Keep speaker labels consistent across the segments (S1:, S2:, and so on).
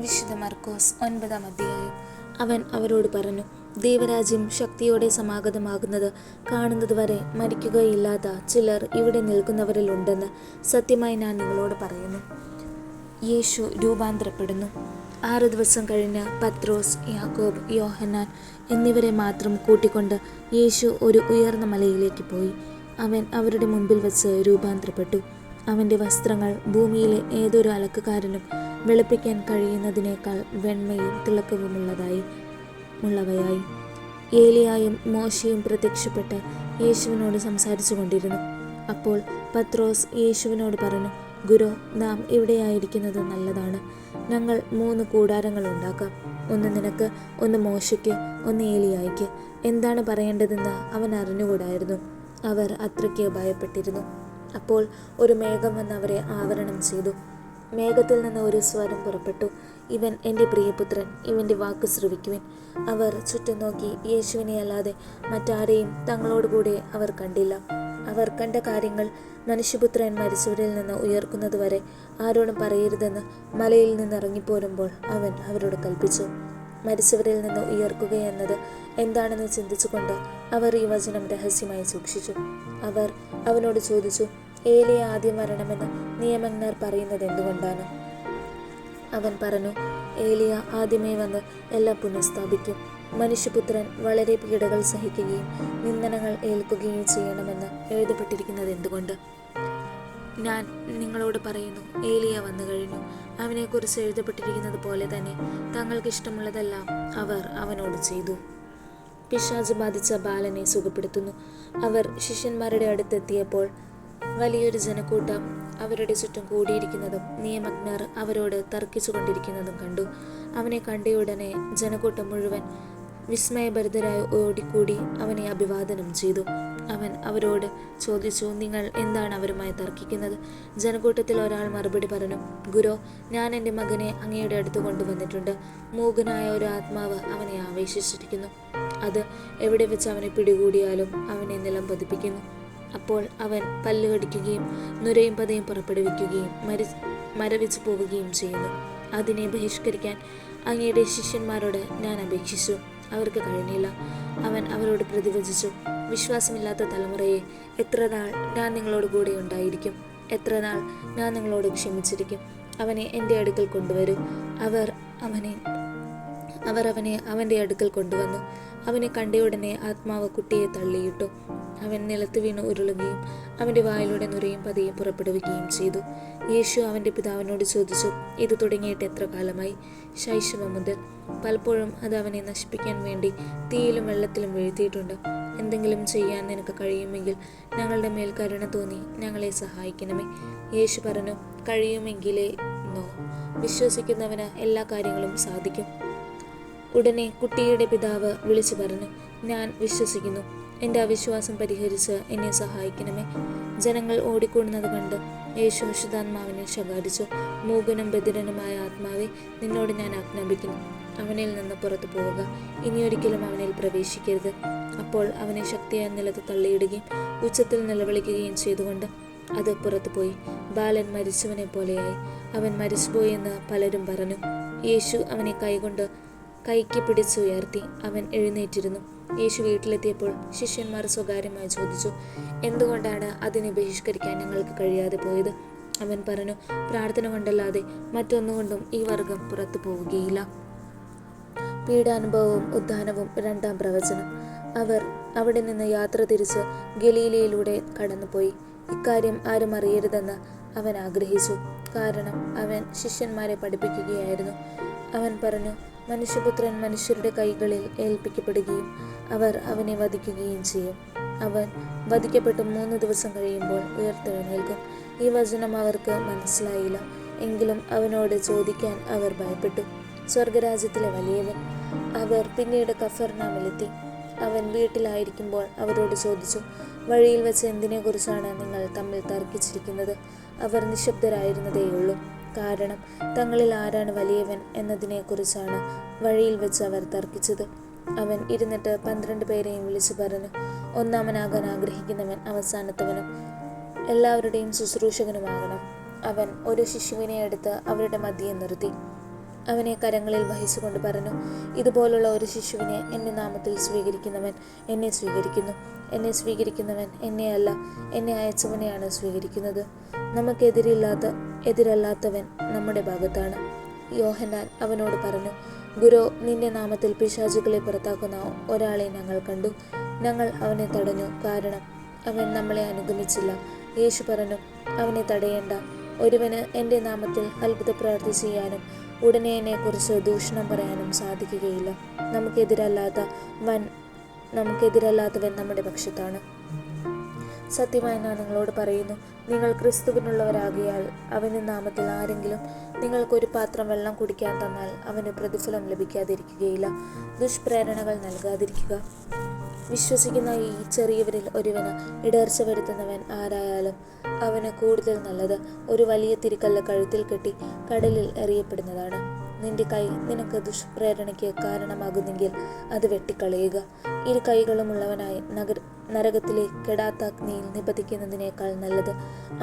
S1: വിശുദ്ധ മർക്കോസ് 9-ാം അധ്യായം. അവൻ അവരോട് പറഞ്ഞു, ദൈവരാജ്യം ശക്തിയോടെ സമാഗതമാകുന്നത് കാണുന്നതുവരെ മരിക്കുകയില്ലാത്ത ചിലർ ഇവിടെ നിൽക്കുന്നവരിൽ ഉണ്ടെന്ന് സത്യമായി ഞാൻ നിങ്ങളോട് പറയുന്നു. യേശു രൂപാന്തരപ്പെടുന്നു. 6 ദിവസം കഴിഞ്ഞ് പത്രോസ്, യാക്കോബ്, യോഹന്നാൻ എന്നിവരെ മാത്രം കൂട്ടിക്കൊണ്ട് യേശു ഒരു ഉയർന്ന മലയിലേക്ക് പോയി. അവൻ അവരുടെ മുമ്പിൽ വച്ച് രൂപാന്തരപ്പെട്ടു. അവൻ്റെ വസ്ത്രങ്ങൾ ഭൂമിയിലെ ഏതൊരു അലക്കുകാരനും വെളുപ്പിക്കാൻ കഴിയുന്നതിനേക്കാൾ വെണ്മയും തിളക്കവുമുള്ളവയായി. ഏലിയായും മോശയും പ്രത്യക്ഷപ്പെട്ട് യേശുവിനോട് സംസാരിച്ചു കൊണ്ടിരുന്നു. അപ്പോൾ പത്രോസ് യേശുവിനോട് പറഞ്ഞു, ഗുരു, നാം ഇവിടെയായിരിക്കുന്നത് നല്ലതാണ്. ഞങ്ങൾ 3 കൂടാരങ്ങൾ ഉണ്ടാക്കാം. ഒന്ന് നിനക്ക്, ഒന്ന് മോശയ്ക്ക്, ഒന്ന് ഏലിയായ്ക്ക്. എന്താണ് പറയേണ്ടതെന്ന് അവൻ അറിഞ്ഞുകൂടായിരുന്നു. അവർ അത്രയ്ക്ക് ഭയപ്പെട്ടിരുന്നു. അപ്പോൾ ഒരു മേഘം വന്ന് അവരെ ആവരണം ചെയ്തു. മേഘത്തിൽ നിന്ന് ഒരു സ്വരം പുറപ്പെട്ടു, ഇവൻ എൻ്റെ പ്രിയപുത്രൻ, ഇവൻ്റെ വാക്ക് ശ്രവിക്കുവിൻ. അവർ ചുറ്റും നോക്കി. യേശുവിനെ അല്ലാതെ മറ്റാരെയും തങ്ങളോടുകൂടെ അവർ കണ്ടില്ല. അവർ കണ്ട കാര്യങ്ങൾ മനുഷ്യപുത്രൻ മരിച്ചവരിൽ നിന്ന് ഉയർക്കുന്നതുവരെ ആരോടും പറയരുതെന്ന് മലയിൽ നിന്ന് ഇറങ്ങിപ്പോരുമ്പോൾ അവൻ അവരോട് കൽപ്പിച്ചു. മരിച്ചവരിൽ നിന്ന് ഉയർക്കുകയെന്നത് എന്താണെന്ന് ചിന്തിച്ചുകൊണ്ട് അവർ ഈ വചനം രഹസ്യമായി സൂക്ഷിച്ചു. അവർ അവനോട് ചോദിച്ചു, ഏലിയ ആദ്യം വരണമെന്ന് നിയമജ്ഞർ പറയുന്നത് എന്തുകൊണ്ടാണ്? അവൻ പറഞ്ഞു, ഏലിയ ആദ്യമേ വന്ന് എല്ലാം പുനഃസ്ഥാപിക്കും. മനുഷ്യപുത്രൻ വളരെ പീഡകൾ സഹിക്കുകയും നിന്ദനങ്ങൾ ഏൽക്കുകയും ചെയ്യണമെന്ന് എഴുതപ്പെട്ടിരിക്കുന്നത് എന്തുകൊണ്ട്? ഞാൻ നിങ്ങളോട് പറയുന്നു, ഏലിയ വന്നു കഴിഞ്ഞു. അവനെക്കുറിച്ച് എഴുതപ്പെട്ടിരിക്കുന്നത് പോലെ തന്നെ തങ്ങൾക്കിഷ്ടമുള്ളതെല്ലാം അവർ അവനോട് ചെയ്തു. പിശാച് ബാധിച്ച ബാലനെ സുഖപ്പെടുത്തുന്നു. അവർ ശിഷ്യന്മാരുടെ അടുത്തെത്തിയപ്പോൾ വലിയൊരു ജനക്കൂട്ടം അവരുടെ ചുറ്റും കൂടിയിരിക്കുന്നതും നിയമജ്ഞർ അവരോട് തർക്കിച്ചു കൊണ്ടിരിക്കുന്നതും കണ്ടു. അവനെ കണ്ടയുടനെ ജനക്കൂട്ടം മുഴുവൻ വിസ്മയഭരിതരായി ഓടിക്കൂടി അവനെ അഭിവാദനം ചെയ്തു. അവൻ അവരോട് ചോദിച്ചു, നിങ്ങൾ എന്താണ് അവരുമായി തർക്കിക്കുന്നത്? ജനക്കൂട്ടത്തിൽ ഒരാൾ മറുപടി പറഞ്ഞു, ഗുരു, ഞാൻ എൻ്റെ മകനെ അങ്ങയുടെ അടുത്ത് കൊണ്ടുവന്നിട്ടുണ്ട്. മൂകനായ ഒരു ആത്മാവ് അവനെ ആവേശിച്ചിരിക്കുന്നു. അത് എവിടെ വെച്ച് അവനെ പിടികൂടിയാലും അവനെ നിലം പതിപ്പിക്കുന്നു. അപ്പോൾ അവൻ പല്ലുകടിക്കുകയും നുരയും പതയും പുറപ്പെടുവിക്കുകയും മരവിച്ചു പോവുകയും ചെയ്യുന്നു. അതിനെ ബഹിഷ്കരിക്കാൻ അങ്ങയുടെ ശിഷ്യന്മാരോട് ഞാൻ അപേക്ഷിച്ചു, അവർക്ക് കഴിഞ്ഞില്ല. അവൻ അവരോട് പ്രതിവചിച്ചു, വിശ്വാസമില്ലാത്ത തലമുറയെ, എത്ര നാൾ ഞാൻ നിങ്ങളോട് കൂടെ ഉണ്ടായിരിക്കും? എത്ര നാൾ ഞാൻ നിങ്ങളോട് ക്ഷമിച്ചിരിക്കും? അവനെ എൻ്റെ അടുക്കൽ കൊണ്ടുവരൂ. അവർ അവനെ അവൻ്റെ അടുക്കൽ കൊണ്ടുവന്നു. അവനെ കണ്ടയുടനെ ആത്മാവ് കുട്ടിയെ തള്ളിയിട്ടു. അവൻ നിലത്ത് വീണ് ഉരുളുകയും അവൻ്റെ വായിലൂടെ നുരയും പതയും പുറപ്പെടുവിക്കുകയും ചെയ്തു. യേശു അവൻ്റെ പിതാവിനോട് ചോദിച്ചു, ഇത് തുടങ്ങിയിട്ട് എത്ര കാലമായി? ശൈശവം മുതൽ. പലപ്പോഴും അത് അവനെ നശിപ്പിക്കാൻ വേണ്ടി തീയിലും വെള്ളത്തിലും വീഴ്ത്തിയിട്ടുണ്ട്. എന്തെങ്കിലും ചെയ്യാൻ നിനക്ക് കഴിയുമെങ്കിൽ ഞങ്ങളുടെ മേൽ കരുണ തോന്നി ഞങ്ങളെ സഹായിക്കണമേ. യേശു പറഞ്ഞു, കഴിയുമെങ്കിലോ വിശ്വസിക്കുന്നവന് എല്ലാ കാര്യങ്ങളും സാധിക്കും. ഉടനെ കുട്ടിയുടെ പിതാവ് വിളിച്ചു പറഞ്ഞു, ഞാൻ വിശ്വസിക്കുന്നു. എൻ്റെ അവിശ്വാസം പരിഹരിച്ച് എന്നെ സഹായിക്കണമേ. ജനങ്ങൾ ഓടിക്കൂടുന്നത് കണ്ട് യേശു അശുദ്ധാത്മാവിനെ ശകാരിച്ചു. മൂകനും ബധിരനുമായ ആത്മാവെ, നിന്നോട് ഞാൻ ആജ്ഞാപിക്കുന്നു, അവനിൽ നിന്ന് പുറത്തു പോവുക. ഇനിയൊരിക്കലും അവനിൽ പ്രവേശിക്കരുത്. അപ്പോൾ അവനെ ശക്തിയായി നിലത്ത് തള്ളിയിടുകയും ഉച്ചത്തിൽ നിലവിളിക്കുകയും ചെയ്തുകൊണ്ട് അത് പുറത്തുപോയി. ബാലൻ മരിച്ചവനെ പോലെയായി. അവൻ മരിച്ചുപോയെന്ന് പലരും പറഞ്ഞു. യേശു അവനെ കൈക്ക് പിടിച്ചുയർത്തി. അവൻ എഴുന്നേറ്റിരുന്നു. യേശു വീട്ടിലെത്തിയപ്പോൾ ശിഷ്യന്മാർ സ്വകാര്യമായി ചോദിച്ചു, എന്തുകൊണ്ടാണ് അതിനെ ബഹിഷ്കരിക്കാൻ ഞങ്ങൾക്ക് കഴിയാതെ പോയത്? അവൻ പറഞ്ഞു, പ്രാർത്ഥന കൊണ്ടല്ലാതെ മറ്റൊന്നുകൊണ്ടും ഈ വർഗം പുറത്തു പോവുകയില്ല. പീഡാനുഭവവും ഉദ്ധാനവും 2-ാം പ്രവചനം. അവർ അവിടെ നിന്ന് യാത്ര തിരിച്ച് ഗലീലയിലൂടെ കടന്നുപോയി. ഇക്കാര്യം ആരും അറിയരുതെന്ന് അവൻ ആഗ്രഹിച്ചു, കാരണം അവൻ ശിഷ്യന്മാരെ പഠിപ്പിക്കുകയായിരുന്നു. അവൻ പറഞ്ഞു, മനുഷ്യപുത്രൻ മനുഷ്യരുടെ കൈകളിൽ ഏൽപ്പിക്കപ്പെടുകയും അവർ അവനെ വധിക്കുകയും ചെയ്യും. അവൻ വധിക്കപ്പെട്ട് 3 ദിവസം കഴിയുമ്പോൾ ഉയർത്തെഴുന്നേൽക്കും. ഈ വചനം അവർക്ക് മനസ്സിലായില്ല. എങ്കിലും അവനോട് ചോദിക്കാൻ അവർ ഭയപ്പെട്ടു. സ്വർഗരാജ്യത്തിലെ വലിയവൻ. അവർ പിന്നീട് കഫർനഹൂമിലെത്തി. അവൻ വീട്ടിലായിരിക്കുമ്പോൾ അവരോട് ചോദിച്ചു, വഴിയിൽ വെച്ച് എന്തിനെക്കുറിച്ചാണ് നിങ്ങൾ തമ്മിൽ തർക്കിച്ചിരിക്കുന്നത്? അവർ നിശബ്ദരായിരുന്നതേയുള്ളൂ. കാരണം തങ്ങളിൽ ആരാണ് വലിയവൻ എന്നതിനെക്കുറിച്ചാണ് വഴിയിൽ വെച്ച് അവർ തർക്കിച്ചത്. അവൻ ഇരുന്നിട്ട് 12 പേരെയും വിളിച്ചു പറഞ്ഞു, ഒന്നാമനാകാൻ ആഗ്രഹിക്കുന്നവൻ അവസാനത്തവനും എല്ലാവരുടെയും ശുശ്രൂഷകനുമാകണം. അവൻ ഒരു ശിശുവിനെ എടുത്ത് അവരുടെ മധ്യേ നിർത്തി. അവനെ കരങ്ങളിൽ വഹിച്ചുകൊണ്ട് പറഞ്ഞു, ഇതുപോലുള്ള ഒരു ശിശുവിനെ എൻ്റെ നാമത്തിൽ സ്വീകരിക്കുന്നവൻ എന്നെ സ്വീകരിക്കുന്നു. എന്നെ സ്വീകരിക്കുന്നവൻ എന്നെയല്ല, എന്നെ അയച്ചവനെയാണ് സ്വീകരിക്കുന്നത്. എതിരല്ലാത്തവൻ നമ്മുടെ ഭാഗത്താണ്. യോഹന്നാൻ അവനോട് പറഞ്ഞു, ഗുരു, നിന്റെ നാമത്തിൽ പിശാചുകളെ പുറത്താക്കുന്ന ഒരാളെ ഞങ്ങൾ കണ്ടു. ഞങ്ങൾ അവനെ തടഞ്ഞു, കാരണം അവൻ നമ്മളെ അനുഗമിച്ചില്ല. യേശു പറഞ്ഞു, അവനെ തടയേണ്ട. ഒരുവന് എൻ്റെ നാമത്തിൽ അത്ഭുത പ്രവൃത്തി ചെയ്യാനും ഉടനെ എന്നെക്കുറിച്ച് ദൂഷണം പറയാനും സാധിക്കുകയില്ല. നമുക്കെതിരല്ലാത്തവൻ നമ്മുടെ പക്ഷത്താണ്. സത്യമായി ഞാൻ നിങ്ങളോട് പറയുന്നു, നിങ്ങൾ ക്രിസ്തുവിനുള്ളവരാകിയാൽ അവൻ്റെ നാമത്തിൽ ആരെങ്കിലും നിങ്ങൾക്കൊരു പാത്രം വെള്ളം കുടിക്കാൻ തന്നാൽ അവന് പ്രതിഫലം ലഭിക്കാതിരിക്കുകയില്ല. ദുഷ്പ്രേരണകൾ നൽകാതിരിക്കുക. വിശ്വസിക്കുന്ന ഈ ചെറിയവരിൽ ഒരുവന് ഇടർച്ച വരുത്തുന്നവൻ ആരായാലും അവന് കൂടുതൽ നല്ലത് ഒരു വലിയ തിരിക്കല്ല് കഴുത്തിൽ കെട്ടി കടലിൽ എറിയപ്പെടുന്നതാണ്. നിന്റെ കൈ നിനക്ക് ദുഷ്പ്രേരണയ്ക്ക് കാരണമാകുന്നെങ്കിൽ അത് വെട്ടിക്കളയുക. ഇരു കൈകളുമുള്ളവനായി നരകത്തിലെ കെടാത്ത അഗ്നിയിൽ നിപതിക്കുന്നതിനേക്കാൾ നല്ലത്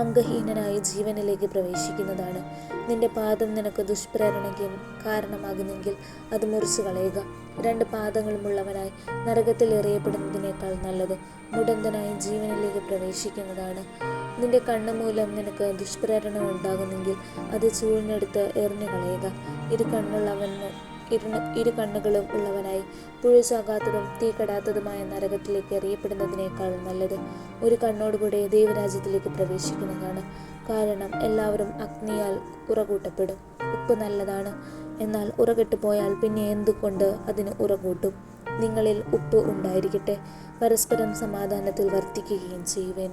S1: അംഗഹീനനായി ജീവനിലേക്ക് പ്രവേശിക്കുന്നതാണ്. നിന്റെ പാദം നിനക്ക് ദുഷ്പ്രേരണയ്ക്ക് കാരണമാകുന്നെങ്കിൽ അത് മുറിച്ചു കളയുക. 2 പാദങ്ങളുമുള്ളവനായി നരകത്തിൽ എറിയപ്പെടുന്നതിനേക്കാൾ നല്ലത് മുടന്തനായി ജീവനിലേക്ക് പ്രവേശിക്കുന്നതാണ്. നിന്റെ കണ്ണ് മൂലം നിനക്ക് ദുഷ്പ്രേരണ ഉണ്ടാകുന്നെങ്കിൽ അത് ചൂഴ്ന്നെടുത്ത് എറിഞ്ഞു കളയുക. ഇരു കണ്ണുകളും ഉള്ളവനായി പുഴുചാകാത്തതും തീ കെടാത്തതുമായ നരകത്തിലേക്ക് എറിയപ്പെടുന്നതിനേക്കാൾ നല്ലത് ഒരു കണ്ണോടുകൂടെ ദൈവരാജ്യത്തിലേക്ക് പ്രവേശിക്കുന്നതാണ്. കാരണം എല്ലാവരും അഗ്നിയാൽ ഉറകൂട്ടപ്പെടും. ഉപ്പ് നല്ലതാണ്, എന്നാൽ ഉറകെട്ടുപോയാൽ പിന്നെ എന്തുകൊണ്ട് അതിന് ഉറകൂട്ടും? നിങ്ങളിൽ ഉപ്പ് ഉണ്ടായിരിക്കട്ടെ, പരസ്പരം സമാധാനത്തിൽ വർത്തിക്കുകയും ചെയ്യുവേൻ.